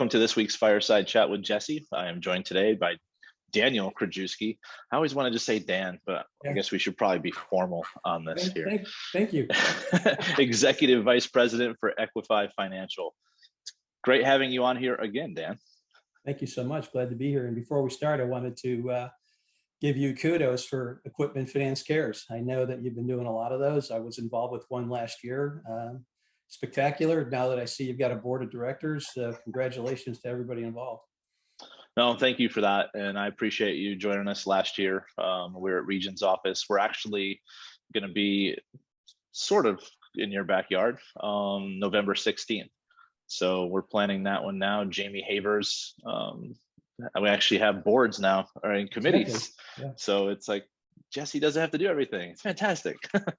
Welcome to this week's Fireside Chat with Jesse. I am joined today by Daniel Krajewski. I always wanted to say Dan, but I guess we should probably be formal on this here. Thank you. Executive Vice President for Equify Financial. It's great having you on here again, Dan. Thank you so much. Glad to be here. And before we start, I wanted to give you kudos for Equipment Finance Cares. I know that you've been doing a lot of those. I was involved with one last year. Spectacular. Now that I see you've got a board of directors, congratulations to everybody involved. No, thank you for that. And I appreciate you joining us last year. We're at Region's office. We're actually going to be sort of in your backyard, November 16th. So we're planning that one now. Jamie Havers, we actually have boards now, or in committees. Exactly. Yeah. So it's like, Jesse doesn't have to do everything. It's fantastic.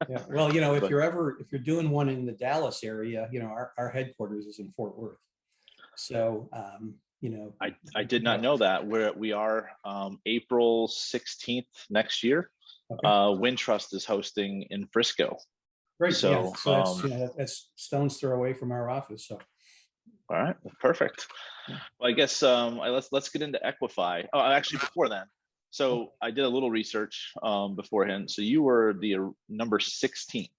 Yeah. Well, if you're doing one in the Dallas area, our headquarters is in Fort Worth. So, I did not know that. We are April 16th next year. Okay. Wintrust is hosting in Frisco. Great. So that's stone's throw away from our office. So. All right. Perfect. Well, I guess let's get into Equify. Oh, actually, before then. So I did a little research beforehand. So you were the number 16th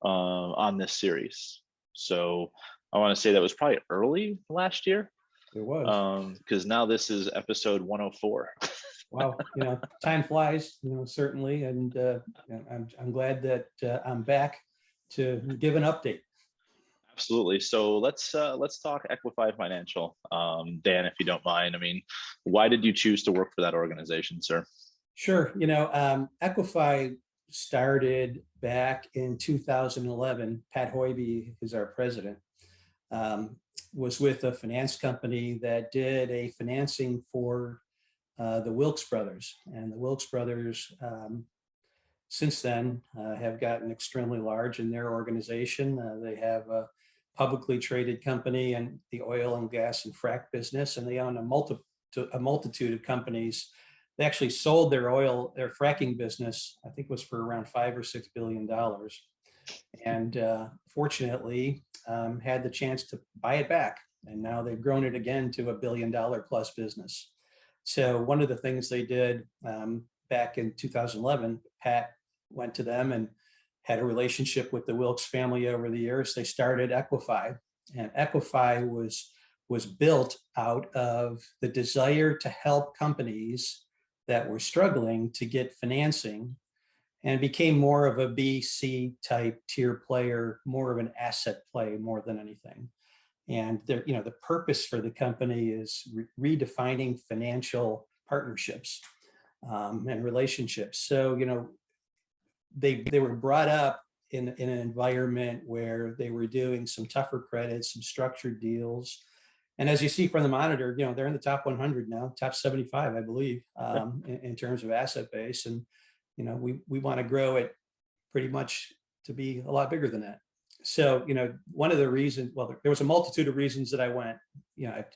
on this series. So I want to say that was probably early last year. It was. Because now this is episode 104. Wow, time flies, certainly, and I'm glad that I'm back to give an update. Absolutely. So let's talk Equify Financial. Dan, if you don't mind. I mean, why did you choose to work for that organization, sir? Sure. Equify started back in 2011. Pat Hoiby is our president. Was with a finance company that did a financing for the Wilkes brothers, and the Wilkes brothers since then have gotten extremely large in their organization. They have a publicly traded company in the oil and gas and frack business, and they own a multitude of companies. They actually sold their fracking business, I think, was for around $5 or $6 billion, and fortunately had the chance to buy it back, and now they've grown it again to $1 billion plus business. So one of the things they did back in 2011, Pat went to them and had a relationship with the Wilkes family over the years. They started Equify, and Equify was built out of the desire to help companies that were struggling to get financing, and became more of a BC type tier player, more of an asset play more than anything. And the purpose for the company is redefining financial partnerships and relationships. So, they were brought up in an environment where they were doing some tougher credits, some structured deals. And as you see from the monitor, they're in the top 100 now, top 75, I believe, in terms of asset base. And, we want to grow it pretty much to be a lot bigger than that. So, one of the reasons, there was a multitude of reasons that I went,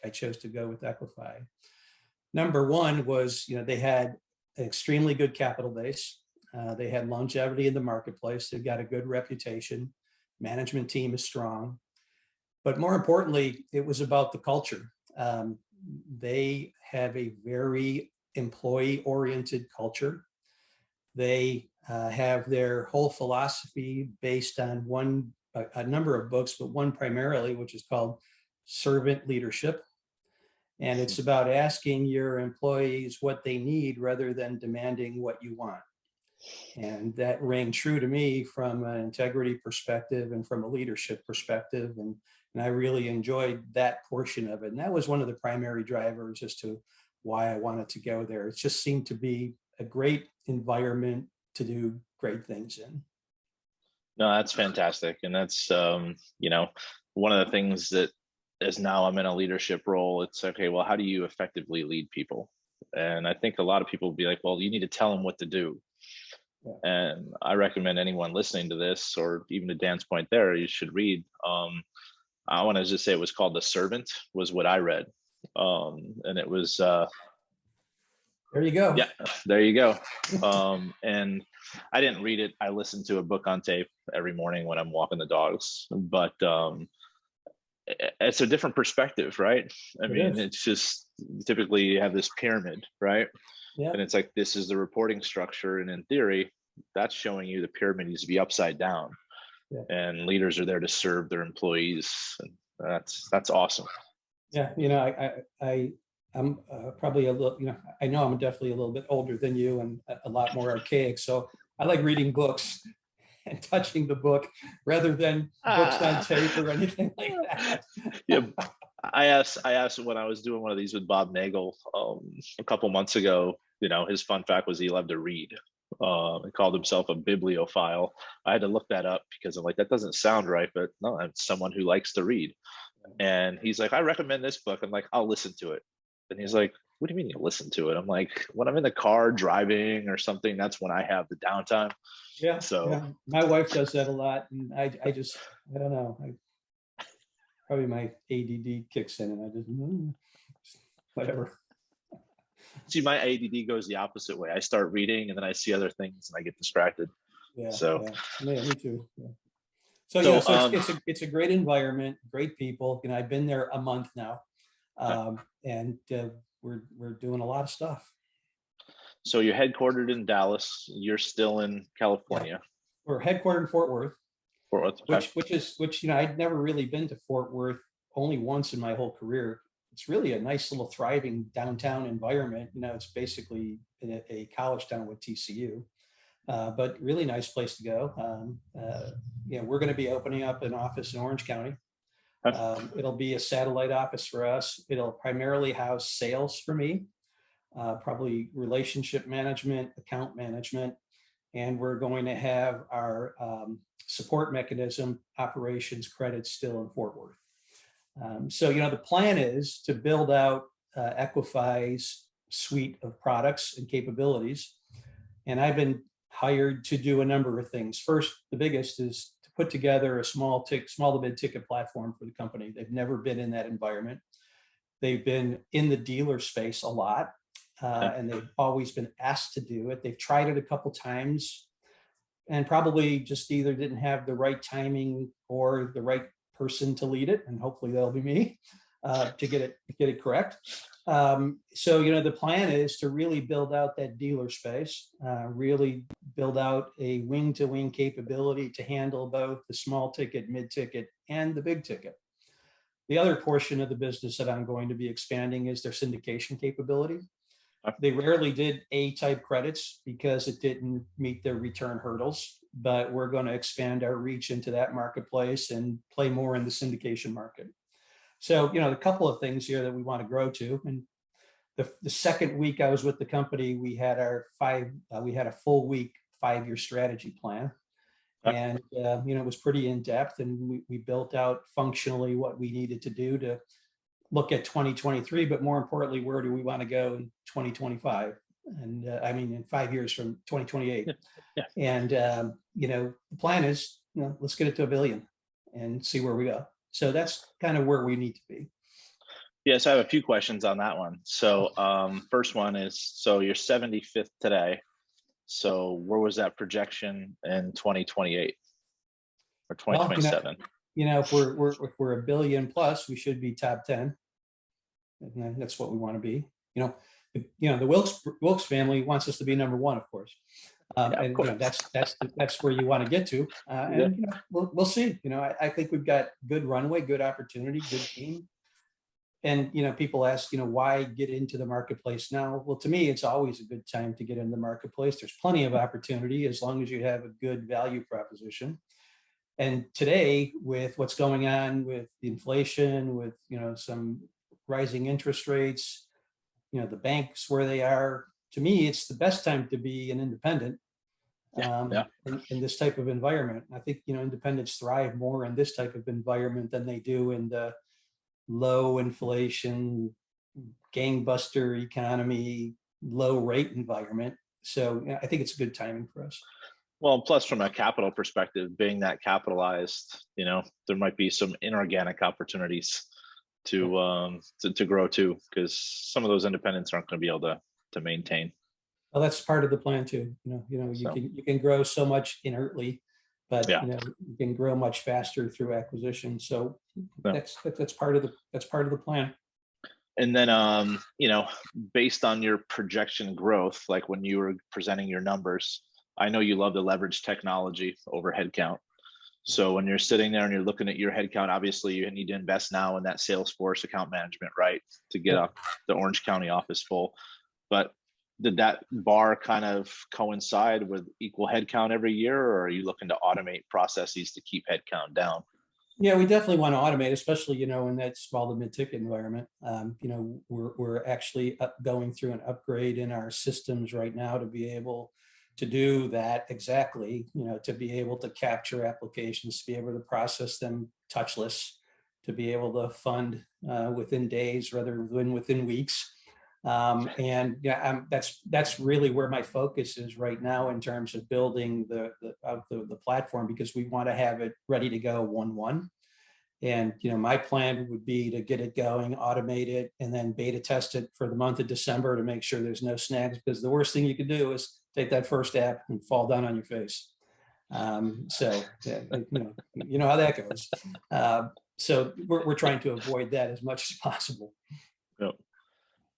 I chose to go with Equify. Number one was, they had an extremely good capital base. They had longevity in the marketplace. They've got a good reputation. Management team is strong. But more importantly, it was about the culture. They have a very employee-oriented culture. They have their whole philosophy based on a number of books, but one primarily, which is called Servant Leadership. And it's about asking your employees what they need rather than demanding what you want. And that rang true to me from an integrity perspective and from a leadership perspective. And I really enjoyed that portion of it. And that was one of the primary drivers as to why I wanted to go there. It just seemed to be a great environment to do great things in. No, that's fantastic. And that's, one of the things that as now I'm in a leadership role, it's okay, well, how do you effectively lead people? And I think a lot of people will be like, well, you need to tell them what to do. Yeah. And I recommend anyone listening to this, or even to Dan's point there, you should read. I want to just say it was called The Servant, was what I read. And it was... there you go. Yeah, there you go. And I didn't read it. I listened to a book on tape every morning when I'm walking the dogs. But it's a different perspective, right? I It mean, is. it's just typically you have this pyramid, right? Yeah. And it's like, this is the reporting structure. And in theory, that's showing you the pyramid needs to be upside down. Yeah. And leaders are there to serve their employees. And that's awesome. Yeah. I'm probably a little, I know I'm definitely a little bit older than you and a lot more archaic. So I like reading books and touching the book rather than books on tape or anything like that. Yeah. I asked when I was doing one of these with Bob Nagel a couple months ago, his fun fact was he loved to read. He called himself a bibliophile. I had to look that up because I'm like, that doesn't sound right, but no, I'm someone who likes to read. And he's like, I recommend this book. I'm like, I'll listen to it. And he's like, what do you mean you listen to it? I'm like, when I'm in the car driving or something, that's when I have the downtime. Yeah. So Yeah. My wife does that a lot. And I don't know. Probably my ADD kicks in and I just whatever. see, my ADD goes the opposite way. I start reading and then I see other things and I get distracted. Yeah. So, Yeah. Yeah, me too. Yeah. So, so, so it's a great environment, great people. I've been there a month now. And we're doing a lot of stuff. so you're headquartered in Dallas. You're still in Yeah. California. We're headquartered in Fort Worth, Fort Worth. Okay. which I'd never really been to Fort Worth, only once in my whole career. It's really a nice little thriving downtown environment. It's basically a college town with TCU, but really nice place to go. We're going to be opening up an office in Orange County. It'll be a satellite office for us. It'll primarily house sales for me, probably relationship management, account management, and we're going to have our support mechanism operations credits still in Fort Worth. So the plan is to build out Equify's suite of products and capabilities, and I've been hired to do a number of things. First, the biggest is to put together a small to mid ticket platform for the company. They've never been in that environment. They've been in the dealer space a lot, and they've always been asked to do it. They've tried it a couple times and probably just either didn't have the right timing or the right person to lead it. And hopefully that'll be me to get it correct. So, the plan is to really build out that dealer space, really build out a wing to wing capability to handle both the small ticket, mid ticket, and the big ticket. The other portion of the business that I'm going to be expanding is their syndication capability. They rarely did A-type credits because it didn't meet their return hurdles, but we're going to expand our reach into that marketplace and play more in the syndication market. So, a couple of things here that we want to grow to. And the second week I was with the company, we had a full week 5-year strategy plan. And, it was pretty in depth, and we built out functionally what we needed to do to look at 2023, but more importantly, where do we want to go in 2025? And in 5 years from 2028. Yeah. And, the plan is, let's get it to $1 billion and see where we go. So that's kind of where we need to be. Yes, I have a few questions on that one. So first one is, so you're 75th today. So where was that projection in 2028 or 2027? Well, if we're $1 billion plus, we should be top 10. And that's what we want to be. The Wilkes family wants us to be number one, of course. Of course. That's where you want to get to. We'll see. I think we've got good runway, good opportunity, good team. And, people ask, why get into the marketplace now? Well, to me, it's always a good time to get into the marketplace. There's plenty of opportunity as long as you have a good value proposition. And today, with what's going on with the inflation, with, some rising interest rates, the banks where they are, to me, it's the best time to be an independent in this type of environment. I think, independents thrive more in this type of environment than they do in the low inflation, gangbuster economy, low rate environment. So I think it's a good timing for us. Well, plus from a capital perspective, being that capitalized, there might be some inorganic opportunities to grow too, because some of those independents aren't going to be able to maintain. Well, that's part of the plan too. You can grow so much inertly, but Yeah. you can grow much faster through acquisition. So Yeah. that's part of the plan. And then, based on your projection growth, like when you were presenting your numbers, I know you love to leverage technology over headcount. So when you're sitting there and you're looking at your headcount, obviously you need to invest now in that Salesforce account management, right, to get Yep. up the Orange County office full. But did that bar kind of coincide with equal headcount every year, or are you looking to automate processes to keep headcount down? Yeah, we definitely want to automate, especially in that small to mid-ticket environment. We're actually going through an upgrade in our systems right now to be able to do that exactly. To be able to capture applications, to be able to process them touchless, to be able to fund within days rather than within weeks. And yeah, that's really where my focus is right now in terms of building the platform, because we want to have it ready to go 1/1. And my plan would be to get it going, automate it, and then beta test it for the month of December to make sure there's no snags. Because the worst thing you could do is take that first app and fall down on your face. So yeah, you know how that goes. So we're trying to avoid that as much as possible. No,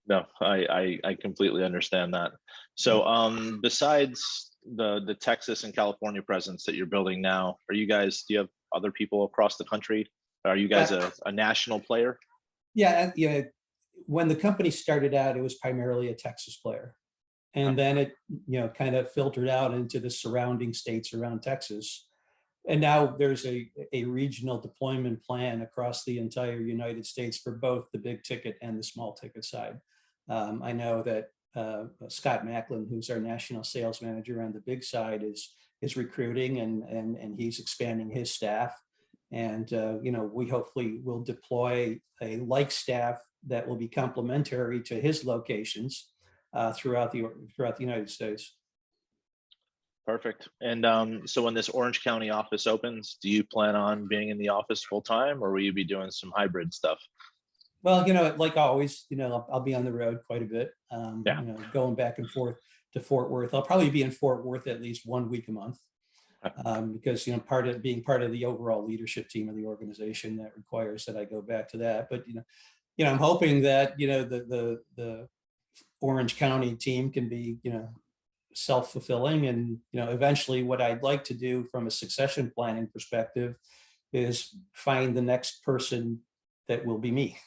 no, I completely understand that. So, besides the Texas and California presence that you're building now, do you have other people across the country? Are you guys Yeah, a national player? yeah. When the company started out, it was primarily a Texas player, and then it kind of filtered out into the surrounding states around Texas. And now there's a regional deployment plan across the entire United States for both the big ticket and the small ticket side. I know that Scott Macklin, who's our national sales manager on the big side, is recruiting, and he's expanding his staff. And we hopefully will deploy a like staff that will be complementary to his locations throughout the United States. Perfect. And so when this Orange County office opens, do you plan on being in the office full time, or will you be doing some hybrid stuff? Well, like always, I'll be on the road quite a bit, Yeah. going back and forth to Fort Worth. I'll probably be in Fort Worth at least 1 week a month, because, being part of the overall leadership team of the organization, that requires that I go back to that. But, I'm hoping that, the Orange County team can be, self-fulfilling. And, eventually what I'd like to do from a succession planning perspective is find the next person that will be me,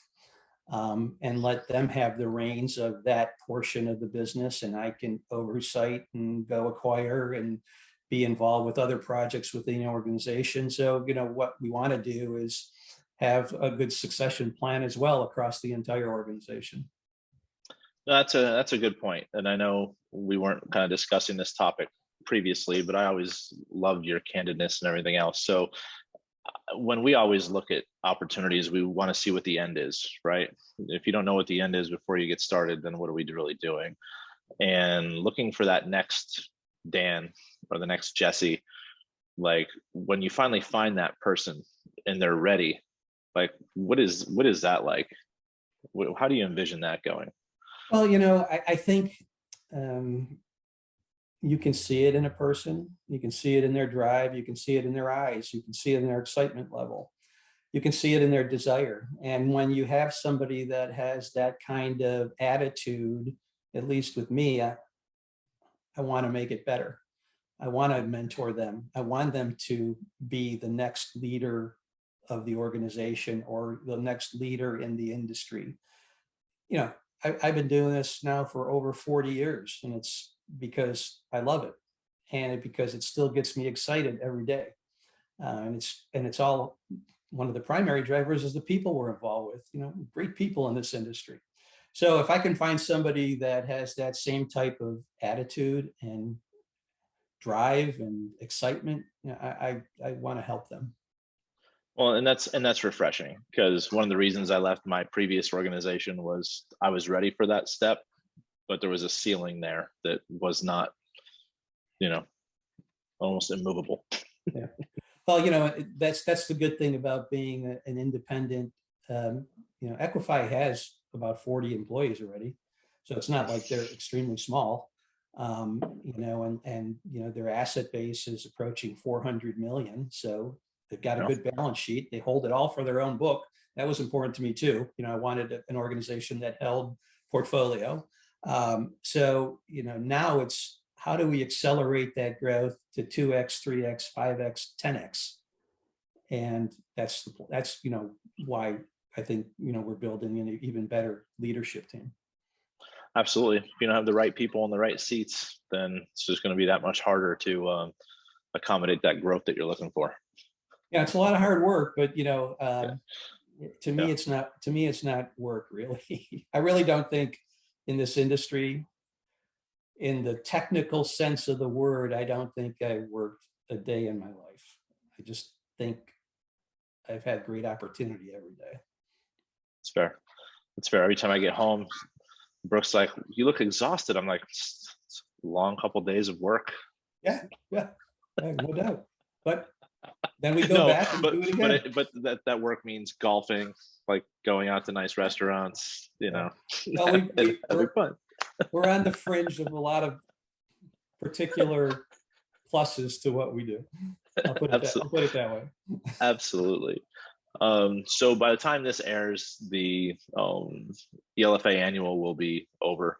and let them have the reins of that portion of the business, and I can oversight and go acquire and be involved with other projects within the organization. So, what we want to do is have a good succession plan as well across the entire organization. That's a good point. And I know we weren't kind of discussing this topic previously, but I always loved your candidness and everything else. So when we always look at opportunities, we want to see what the end is, right? If you don't know what the end is before you get started, then what are we really doing? And looking for that next Dan or the next Jesse, like when you finally find that person and they're ready, like what is that like? How do you envision that going? Well, I think you can see it in a person. You can see it in their drive. You can see it in their eyes. You can see it in their excitement level. You can see it in their desire. And when you have somebody that has that kind of attitude, at least with me, I want to make it better. I want to mentor them. I want them to be the next leader of the organization or the next leader in the industry. I've been doing this now for over 40 years, and it's because I love it, and because it still gets me excited every day. And it's all, one of the primary drivers is the people we're involved with. Great people in this industry. So if I can find somebody that has that same type of attitude and drive and excitement, I want to help them. Well, and that's refreshing, because one of the reasons I left my previous organization was I was ready for that step, but there was a ceiling there that was not, you know, almost immovable. Yeah. Well, that's the good thing about being an independent. Equify has about 40 employees already, so it's not like they're extremely small. their asset base is approaching 400 million. So they've got a Yeah. good balance sheet. They hold it all for their own book. That was important to me too. I wanted an organization that held portfolio. Now it's how do we accelerate that growth to 2x, 3x, 5x, 10x? And that's why I think we're building an even better leadership team. Absolutely. If you don't have the right people in the right seats, then it's just going to be that much harder to accommodate that growth that you're looking for. Yeah, it's a lot of hard work, but Yeah. to me, Yeah. it's not. To me, it's not work really. I really don't think in this industry, in the technical sense of the word, I don't think I worked a day in my life. I just think I've had great opportunity every day. It's fair. It's fair. Every time I get home, Brooke's like, "You look exhausted." I'm like, "It's a long couple days of work." Yeah, yeah, no doubt. But then we go No, back and do it again. but that work means golfing, like going out to nice restaurants, Yeah. Well, and having fun. we're on the fringe of a lot of particular pluses to what we do. I'll put it that way. Absolutely. So by the time this airs, the ELFA annual will be over.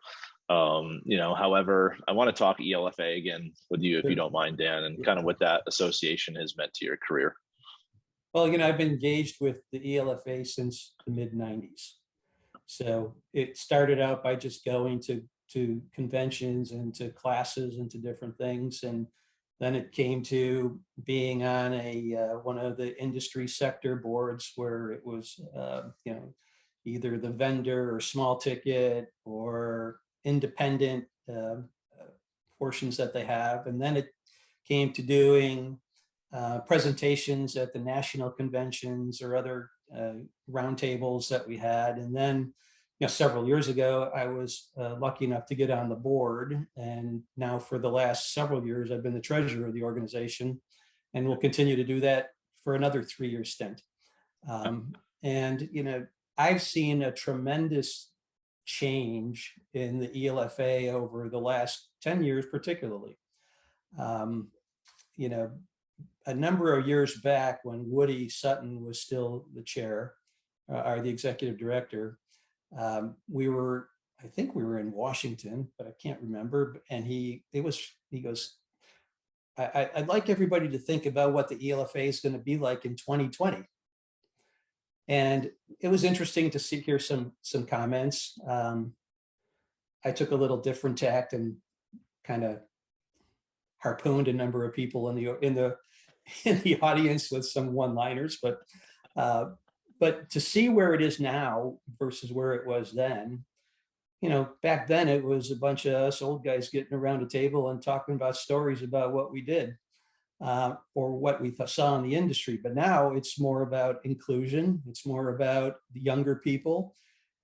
However, I want to talk ELFA again with you, if you don't mind, Dan, and kind of what that association has meant to your career. Well, I've been engaged with the ELFA since the mid 90s. So it started out by just going to conventions and to classes and to different things. And then it came to being on one of the industry sector boards where it was, either the vendor or small ticket or independent portions that they have. And then it came to doing presentations at the national conventions or other roundtables that we had. And then, several years ago, I was lucky enough to get on the board. And now for the last several years, I've been the treasurer of the organization and will continue to do that for another 3-year stint. I've seen a tremendous change in the ELFA over the last 10 years, particularly. A number of years back when Woody Sutton was still the chair or the executive director, I think we were in Washington, but I can't remember. And he goes, I'd like everybody to think about what the ELFA is going to be like in 2020. And it was interesting to hear some comments. I took a little different tact and kind of harpooned a number of people in the audience with some one-liners, but to see where it is now versus where it was then, back then it was a bunch of us old guys getting around a table and talking about stories about what we did or what we saw in the industry. But now it's more about inclusion. It's more about the younger people.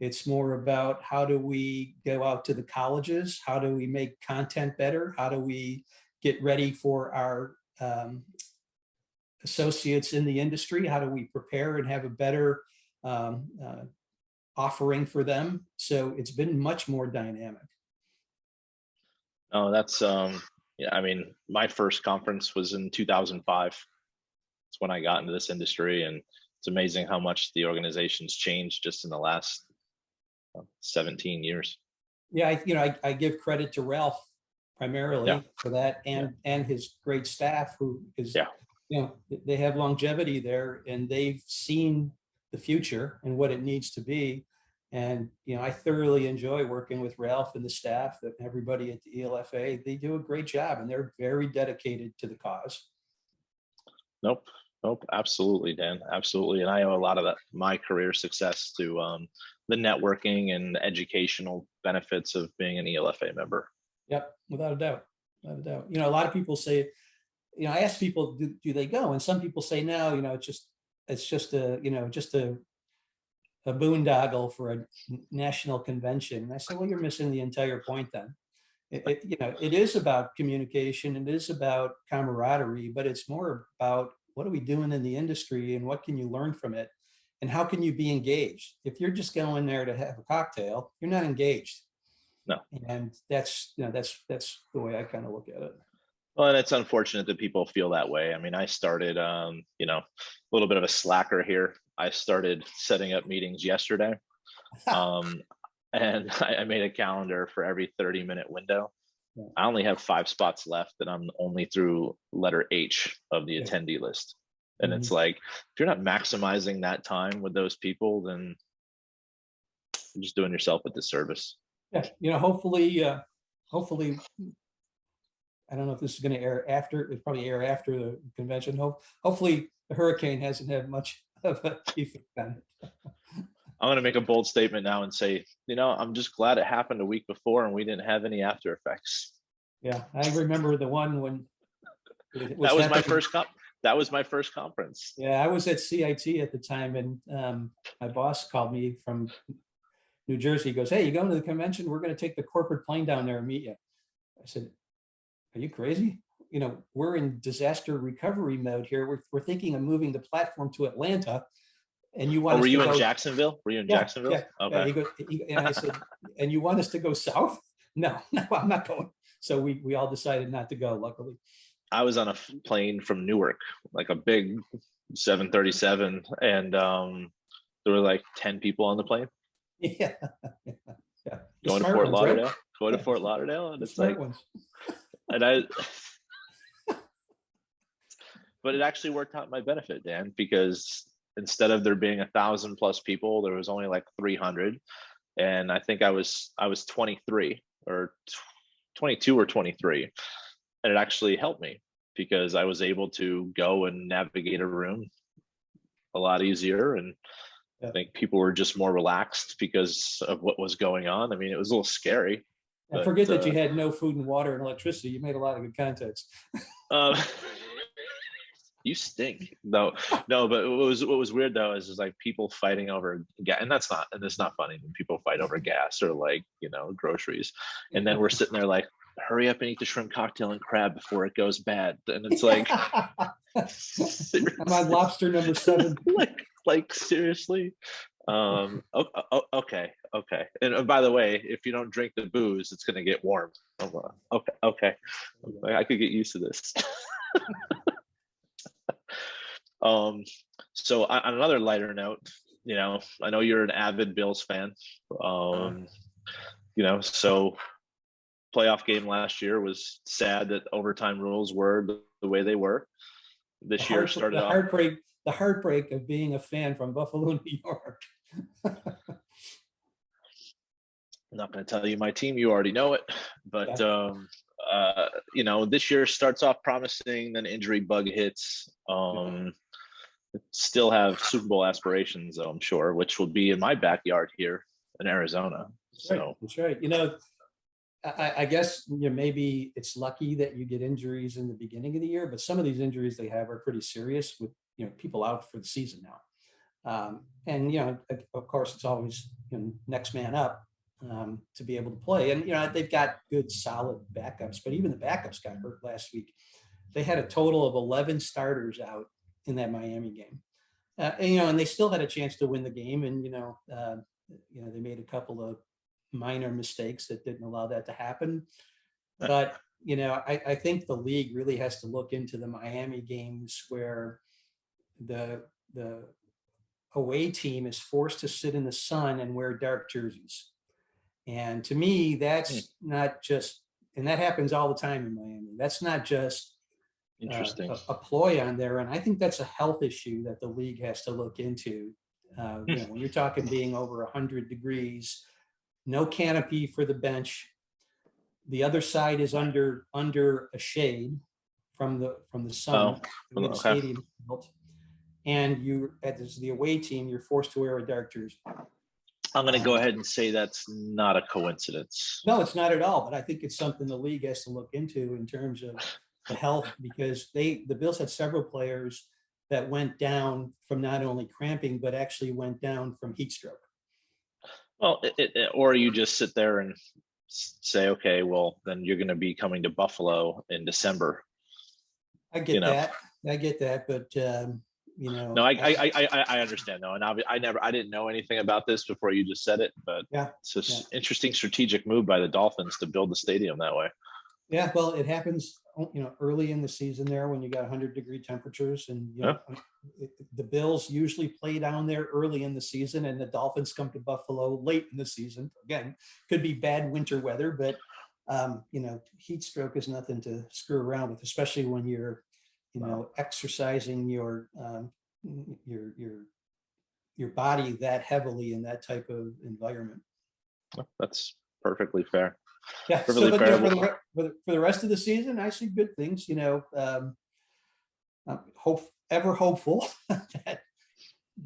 It's more about how do we go out to the colleges? How do we make content better? How do we get ready for our associates in the industry? How do we prepare and have a better offering for them? So it's been much more dynamic. Oh, that's yeah. I mean, my first conference was in 2005. It's when I got into this industry, and it's amazing how much the organization's changed just in the last 17 years. Yeah, I give credit to Ralph primarily for that, and his great staff who is they have longevity there and they've seen the future and what it needs to be. And I thoroughly enjoy working with Ralph and the staff, that everybody at the ELFA. They do a great job and they're very dedicated to the cause. Nope, absolutely, Dan, absolutely. And I owe a lot of my career success to the networking and educational benefits of being an ELFA member. Yep, without a doubt. A lot of people say, I ask people, do they go? And some people say, no, it's just a boondoggle for a national convention. And I say, well, you're missing the entire point then. It is about communication. It is about camaraderie, but it's more about what are we doing in the industry and what can you learn from it? And how can you be engaged? If you're just going there to have a cocktail, you're not engaged. No. And that's the way I kind of look at it. Well, and it's unfortunate that people feel that way. I mean, I started, a little bit of a slacker here. I started setting up meetings yesterday, um, and I made a calendar for every 30-minute window. Yeah. I only have 5 spots left, and I'm only through letter H of the attendee list. And it's like, if you're not maximizing that time with those people, then you're just doing yourself a disservice. Yeah, hopefully, I don't know if this is going to air after. It probably air after the convention. Hopefully, the hurricane hasn't had much of an effect on it. I'm going to make a bold statement now and say, I'm just glad it happened a week before and we didn't have any after effects. Yeah, I remember the one when that was my first conference. Yeah, I was at CIT at the time, and my boss called me from New Jersey. He goes, "Hey, you going to the convention? We're going to take the corporate plane down there and meet you." I said, "Are you crazy? We're in disaster recovery mode here. We're thinking of moving the platform to Atlanta, and you want were us you to in go." Jacksonville? Were you in Jacksonville? Yeah. Okay. And I said, "And you want us to go south?" No, I'm not going. So we all decided not to go, luckily. I was on a plane from Newark, like a big 737, and there were like 10 people on the plane. Yeah. Going to Fort Lauderdale. Right? Going to Fort Lauderdale, and it's like, and but it actually worked out in my benefit, Dan, because instead of there being 1,000+ people, there was only like 300, and I think I was 23 or 22 or 23, and it actually helped me because I was able to go and navigate a room a lot easier, and I think people were just more relaxed because of what was going on. I mean, it was a little scary. And forget that you had no food and water and electricity. You made a lot of good contacts. You stink. No, but what was weird though is like people fighting over gas, and it's not funny when people fight over gas or like groceries, and then we're sitting there like, hurry up and eat the shrimp cocktail and crab before it goes bad, and it's like, I'm on lobster number 7. like seriously. Okay. And by the way, if you don't drink the booze, it's gonna get warm. Okay. I could get used to this. So on another lighter note, I know you're an avid Bills fan. So playoff game last year was sad that overtime rules were the way they were. This year started off the heartbreak of being a fan from Buffalo, New York. I'm not going to tell you my team, you already know it, but this year starts off promising, then injury bug hits. Still have Super Bowl aspirations, though, I'm sure, which will be in my backyard here in Arizona. That's right. I guess maybe it's lucky that you get injuries in the beginning of the year, but some of these injuries they have are pretty serious with people out for the season now. And of course, it's always next man up to be able to play. And they've got good, solid backups, but even the backups got hurt last week. They had a total of 11 starters out in that Miami game, and they still had a chance to win the game. And they made a couple of minor mistakes that didn't allow that to happen. But I think the league really has to look into the Miami games where the away team is forced to sit in the sun and wear dark jerseys. And to me, that's not just, and that happens all the time in Miami. That's not just interesting a ploy on there. And I think that's a health issue that the league has to look into. When you're talking being over 100 degrees, no canopy for the bench. The other side is under a shade from the sun. The stadium built. And you, as the away team, you're forced to wear a dark jersey. I'm going to go ahead and say that's not a coincidence. No, it's not at all. But I think it's something the league has to look into in terms of the health, because the Bills had several players that went down from not only cramping, but actually went down from heat stroke. Well, or you just sit there and say, okay, well, then you're going to be coming to Buffalo in December. I get that. But, No, I understand though, and I didn't know anything about this before you just said it, but Yeah, it's an yeah, interesting strategic move by the Dolphins to build the stadium that way. yeah. Well, it happens, early in the season there when you got 100-degree temperatures, and Yeah, the Bills usually play down there early in the season, and the Dolphins come to Buffalo late in the season. Again, could be bad winter weather, but heat stroke is nothing to screw around with, especially when you're, wow. exercising your your body that heavily in that type of environment. That's perfectly fair. Yeah. So, Perfectly but fair. for the rest of the season, I see good things. I'm ever hopeful that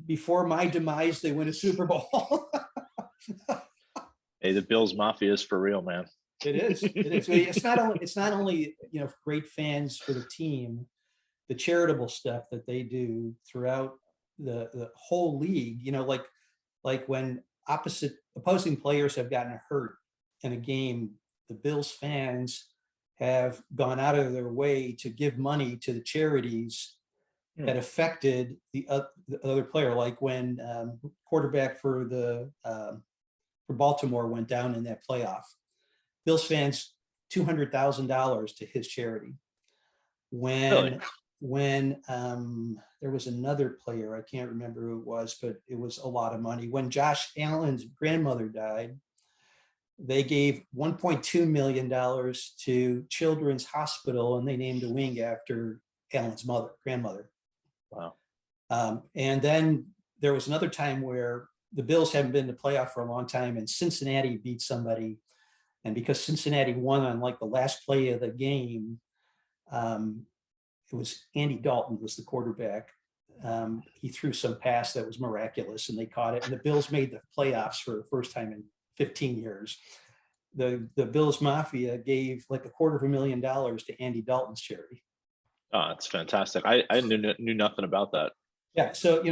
before my demise, they win a Super Bowl. Hey, the Bills Mafia is for real, man. It is. It is. It's not only great fans for the team, the charitable stuff that they do throughout the whole league. Like when opposing players have gotten hurt in a game, the Bills fans have gone out of their way to give money to the charities that affected the other player. Like when quarterback for Baltimore went down in that playoff, Bills fans $200,000 to his charity. Really? When there was another player, I can't remember who it was, but it was a lot of money. When Josh Allen's grandmother died, they gave $1.2 million to Children's Hospital, and they named a wing after Allen's grandmother. Wow. And then there was another time where the Bills haven't been to playoff for a long time, and Cincinnati beat somebody. And because Cincinnati won on like the last play of the game, it was Andy Dalton was the quarterback. He threw some pass that was miraculous, and they caught it. And the Bills made the playoffs for the first time in 15 years. The Bills Mafia gave like $250,000 to Andy Dalton's charity. Oh, it's fantastic. I knew nothing about that. Yeah, so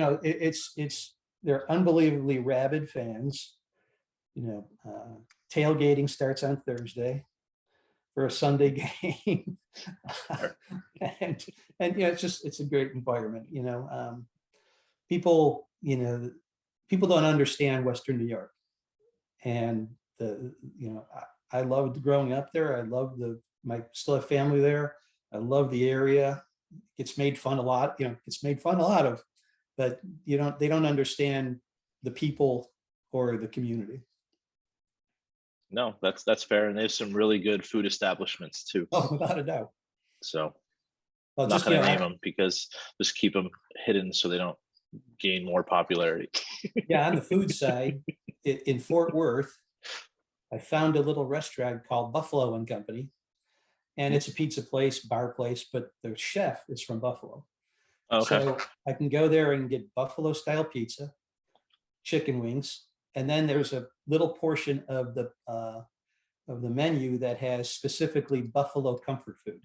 they're unbelievably rabid fans. Tailgating starts on Thursday for a Sunday game. and it's a great environment. People don't understand Western New York, and I loved growing up there. I love still have family there. I love the area. It's made fun a lot. It's made fun a lot of, but they don't understand the people or the community. No, that's fair, and there's some really good food establishments too. Oh, without a doubt. So Well, I'm not going to name them because just keep them hidden so they don't gain more popularity. Yeah, on the food side, in Fort Worth, I found a little restaurant called Buffalo and Company, and it's a pizza place, bar place, but the chef is from Buffalo. Okay. So I can go there and get Buffalo style pizza, chicken wings, and then there's a little portion of the menu that has specifically Buffalo comfort food.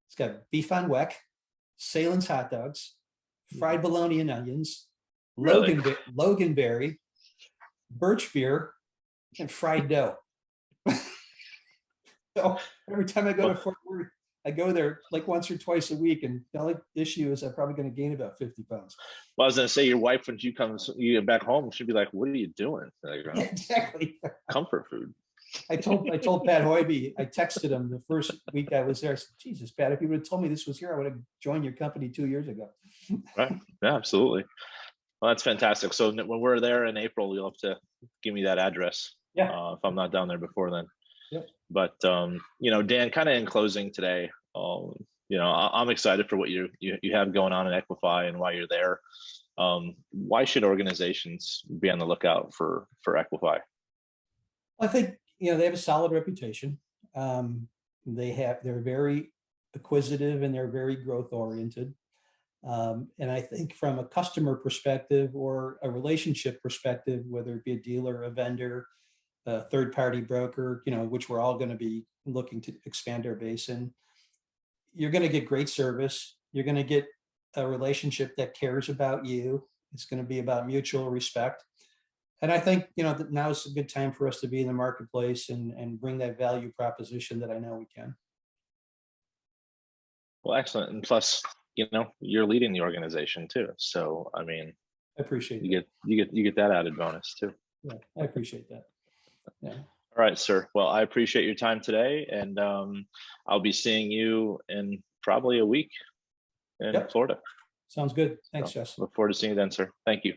It's got beef on weck, Salen's hot dogs, fried bologna and onions, Really? Loganberry, birch beer, and fried dough. So every time I go to Fort Worth, I go there like once or twice a week, and the only issue is I'm probably going to gain about 50 pounds. Well, I was going to say, your wife, when you get back home, she'd be like, "What are you doing?" Like, Yeah, exactly. Comfort food. I told Pat Hoiby, I texted him the first week I was there. I said, Jesus, Pat, if you would have told me this was here, I would have joined your company 2 years ago. Right. Yeah, absolutely. Well, that's fantastic. So when we're there in April, you'll have to give me that address. Yeah. If I'm not down there before then. Yep. But Dan, kind of in closing today, I'm excited for what you have going on in Equify and why you're there. Why should organizations be on the lookout for Equify? I think they have a solid reputation. They're very acquisitive and they're very growth oriented. And I think from a customer perspective or a relationship perspective, whether it be a dealer, a vendor, a third-party broker, which we're all going to be looking to expand our base in, you're going to get great service. You're going to get a relationship that cares about you. It's going to be about mutual respect. And I think, that now is a good time for us to be in the marketplace and bring that value proposition that I know we can. Well, excellent. And plus, you're leading the organization too. So I mean, I appreciate you that. get that added bonus too. Yeah, I appreciate that. Yeah. All right, sir. Well, I appreciate your time today, and I'll be seeing you in probably a week in Yep. Florida. Sounds good. Thanks, So Jess. look forward to seeing you then, sir. Thank you.